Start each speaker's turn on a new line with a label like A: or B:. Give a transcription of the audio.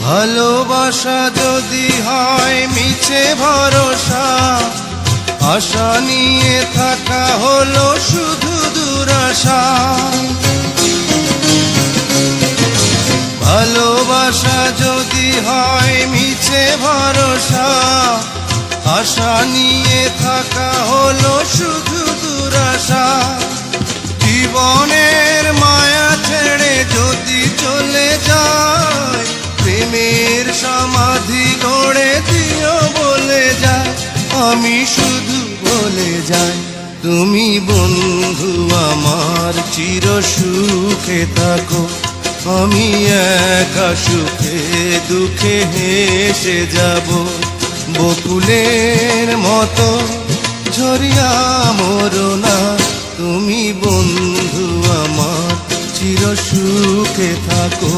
A: ভালোবাসা যদি হয় মিছে ভরসা, আশা নিয়ে থাকা হলো শুধু দুরাশা। ভালোবাসা যদি হয় মিছে ভরসা, আশা নিয়ে থাকা হলো শুধু দুরাশা। জীবনের মায়া ছেড়ে যদি চলে যায়, প্রেমের সমাধি গড়ে দিও বলে যায়। আমি শুধু বলে যাই, তুমি বন্ধু আমার চির সুখে থাকো। আমি একা সুখে দুঃখে হেসে যাব, বকুলের মতো ঝরিয়া মরো না। তুমি বন্ধু আমার চির সুখে থাকো।